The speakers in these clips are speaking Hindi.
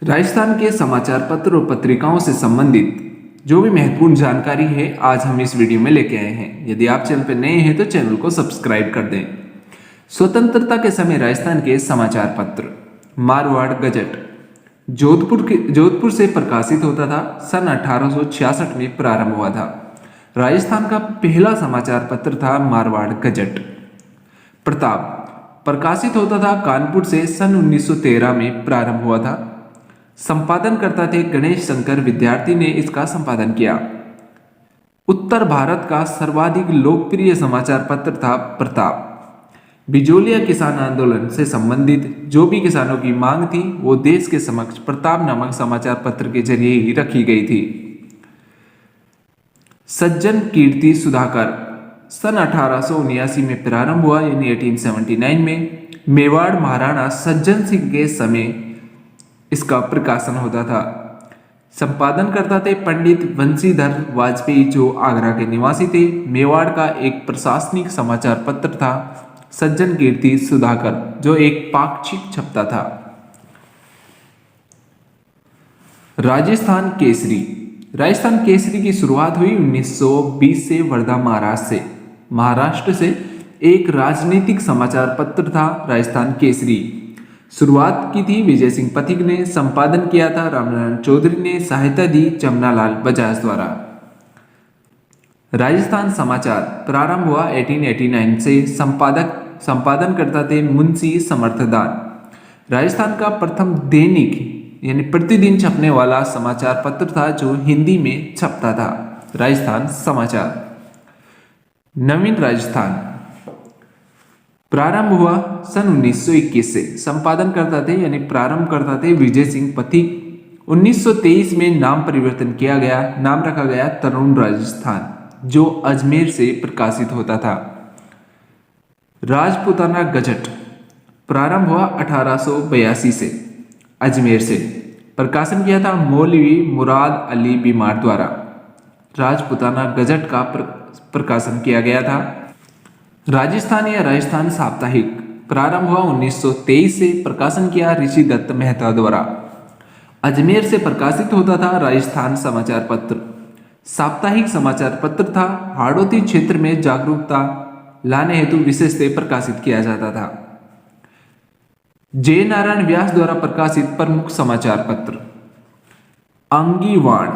राजस्थान के समाचार पत्र और पत्रिकाओं से संबंधित जो भी महत्वपूर्ण जानकारी है आज हम इस वीडियो में लेके आए हैं। यदि आप चैनल पर नए हैं तो चैनल को सब्सक्राइब कर दें। स्वतंत्रता के समय राजस्थान के समाचार पत्र मारवाड़ गजट जोधपुर से प्रकाशित होता था। सन 1866 में प्रारंभ हुआ था। राजस्थान का पहला समाचार पत्र था मारवाड़ गजट। प्रताप प्रकाशित होता था कानपुर से। सन 1913 में प्रारंभ हुआ था। संपादन करता थे गणेश शंकर विद्यार्थी ने इसका संपादन किया। उत्तर भारत का सर्वाधिक लोकप्रिय समाचार पत्र था प्रताप। बिजोलिया किसान आंदोलन से संबंधित जो भी किसानों की मांग थी वो देश के समक्ष प्रताप नामक समाचार पत्र के जरिए ही रखी गई थी। सज्जन कीर्ति सुधाकर सन 1879 में प्रारंभ हुआ, यानी 1879 में मेवाड़ महाराणा सज्जन सिंह के समय इसका प्रकाशन होता था। संपादन करता थे पंडित बंशीधर वाजपेयी जो आगरा के निवासी थे। मेवाड़ का एक प्रशासनिक समाचार पत्र था सज्जन कीर्ति सुधाकर जो एक पाक्षिक छपता था। राजस्थान केसरी की शुरुआत हुई 1920 से वर्धा महाराष्ट्र से एक राजनीतिक समाचार पत्र था राजस्थान केसरी। शुरुआत की थी विजय सिंह पथिक ने, संपादन किया था रामनारायण चौधरी ने, सहायता दी जमनालाल बजाज द्वारा। राजस्थान समाचार प्रारंभ हुआ 1889 से। संपादन करता थे मुंशी समर्थदान। राजस्थान का प्रथम दैनिक यानी प्रतिदिन छपने वाला समाचार पत्र था जो हिंदी में छपता था। राजस्थान समाचार। नवीन राजस्थान प्रारंभ हुआ सन 1921 से। संपादन करता थे यानी प्रारंभ करता थे विजय सिंह पथिक। 1923 में नाम परिवर्तन किया गया, नाम रखा गया तरुण राजस्थान जो अजमेर से प्रकाशित होता था। राजपुताना गजट प्रारंभ हुआ 1882 से। अजमेर से प्रकाशन किया था मौलवी मुराद अली बीमार द्वारा। राजपुताना गजट का प्रकाशन किया गया था। राजस्थान या राजस्थान साप्ताहिक प्रारंभ हुआ 1923 से। प्रकाशन किया ऋषि दत्त मेहता द्वारा। अजमेर से प्रकाशित होता था राजस्थान समाचार पत्र। साप्ताहिक समाचार पत्र था। हाड़ौती क्षेत्र में जागरूकता लाने हेतु विशेष से प्रकाशित किया जाता था। जय नारायण व्यास द्वारा प्रकाशित प्रमुख समाचार पत्र अंगीवाण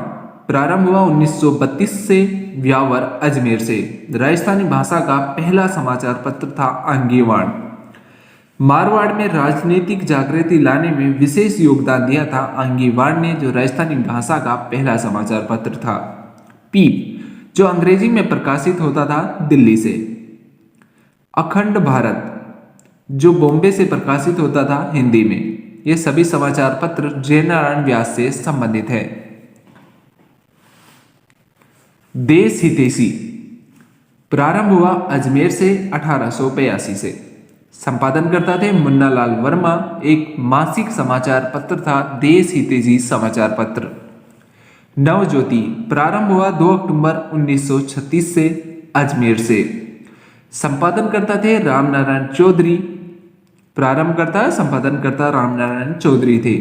प्रारंभ हुआ 1932 से। व्यावर अजमेर से राजस्थानी भाषा का पहला समाचार पत्र था अंगीवाण। मारवाड़ में राजनीतिक जागृति लाने में विशेष योगदान दिया था अंगीवाण ने जो राजस्थानी भाषा का पहला समाचार पत्र था। पीप जो अंग्रेजी में प्रकाशित होता था दिल्ली से। अखंड भारत जो बॉम्बे से प्रकाशित होता था हिंदी में। ये सभी समाचार पत्र जय नारायण व्यास से संबंधित है। देश हितैषी प्रारंभ हुआ अजमेर से 1882 से। संपादन करता थे मुन्नालाल वर्मा। एक मासिक समाचार पत्र था देश हितैषी समाचार पत्र। नवज्योति प्रारंभ हुआ 2 अक्टूबर 1936 से। अजमेर से संपादन करता थे रामनारायण चौधरी। संपादनकर्ता रामनारायण चौधरी थे।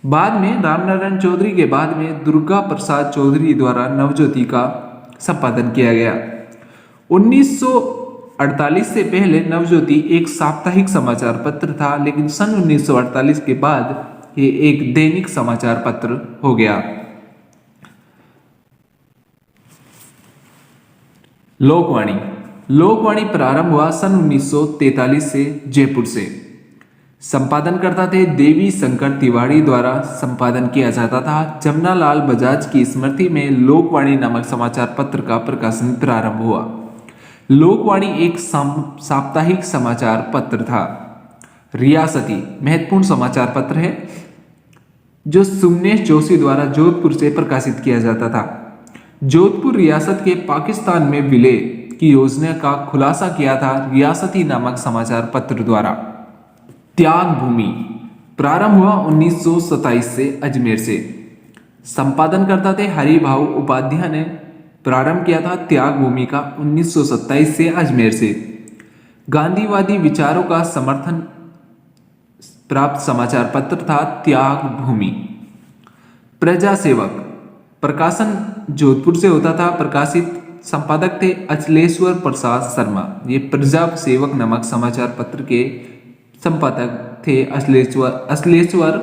बाद में रामनारायण चौधरी के बाद में दुर्गा प्रसाद चौधरी द्वारा नवज्योति का संपादन किया गया। 1948 से पहले नवज्योति एक साप्ताहिक समाचार पत्र था, लेकिन सन 1948 के बाद ये एक दैनिक समाचार पत्र हो गया। लोकवाणी प्रारंभ हुआ सन 1943 से जयपुर से। संपादन करता थे देवी शंकर तिवारी द्वारा संपादन किया जाता था। जमनालाल बजाज की स्मृति में लोकवाणी नामक समाचार पत्र का प्रकाशन प्रारंभ हुआ। लोकवाणी एक साप्ताहिक समाचार पत्र था। रियासती महत्वपूर्ण समाचार पत्र है जो सुमनेश जोशी द्वारा जोधपुर से प्रकाशित किया जाता था। जोधपुर रियासत के पाकिस्तान में विलय की योजना का खुलासा किया था रियासती नामक समाचार पत्र द्वारा। त्याग भूमि प्रारंभ हुआ 1927 से अजमेर से। संपादन करता थे हरिभाऊ उपाध्याय ने। प्रारंभ किया था त्याग भूमि का 1927 से अजमेर से। गांधीवादी विचारों का समर्थन प्राप्त समाचार पत्र था त्याग भूमि। प्रजा सेवक प्रकाशन जोधपुर से होता था, प्रकाशित संपादक थे अचलेश्वर प्रसाद शर्मा। ये प्रजा सेवक नामक समाचार पत्र के संपादक थे अचलेश्वर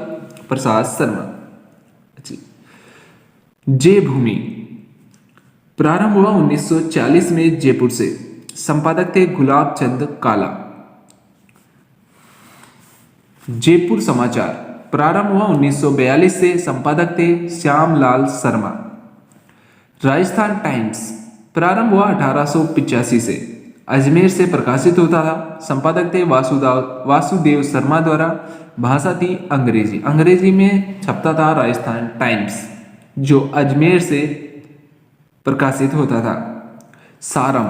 प्रसाद शर्मा। जय भूमि प्रारंभ हुआ 1940 में जयपुर से, संपादक थे गुलाब चंद काला। जयपुर समाचार प्रारंभ हुआ 1942 से, संपादक थे श्यामलाल शर्मा। राजस्थान टाइम्स प्रारंभ हुआ 1885 से, अजमेर से प्रकाशित होता था, संपादक थे वासुदेव शर्मा द्वारा। भाषा थी अंग्रेजी, अंग्रेजी में छपता था राजस्थान टाइम्स, जो अजमेर से प्रकाशित होता था। सारम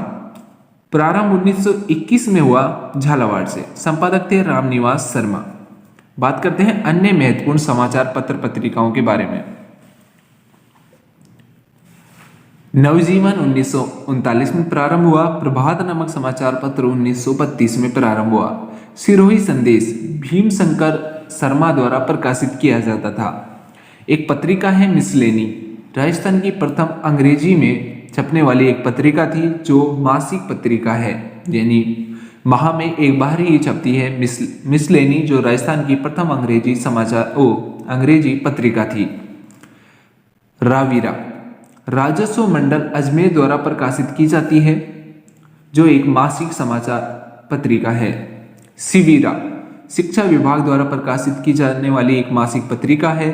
प्रारंभ 1921 में हुआ, झालावाड़ से, संपादक थे रामनिवास शर्मा। बात करते हैं अन्य महत्वपूर्ण समाचार पत्र पत्रिकाओं के बारे में। नवजीवन 1939 में प्रारंभ हुआ, प्रभात नामक समाचार पत्र 1932 में प्रारंभ हुआ। सिरोही संदेश भीमशंकर शर्मा द्वारा प्रकाशित किया जाता था। एक पत्रिका है मिसलेनी, राजस्थान की प्रथम अंग्रेजी में छपने वाली एक पत्रिका थी, जो मासिक पत्रिका है, यानी माह में एक बार ही छपती है। मिसलेनी जो राजस्थान की प्रथम अंग्रेजी पत्रिका थी। रावीरा राजस्व मंडल अजमेर द्वारा प्रकाशित की जाती है, जो एक मासिक समाचार पत्रिका है। सिवीरा शिक्षा विभाग द्वारा प्रकाशित की जाने वाली एक मासिक पत्रिका है।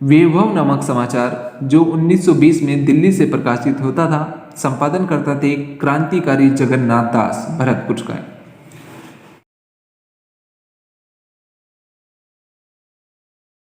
वैभव नामक समाचार जो 1920 में दिल्ली से प्रकाशित होता था, संपादन करता थे क्रांतिकारी जगन्नाथ दास भरतपुर का।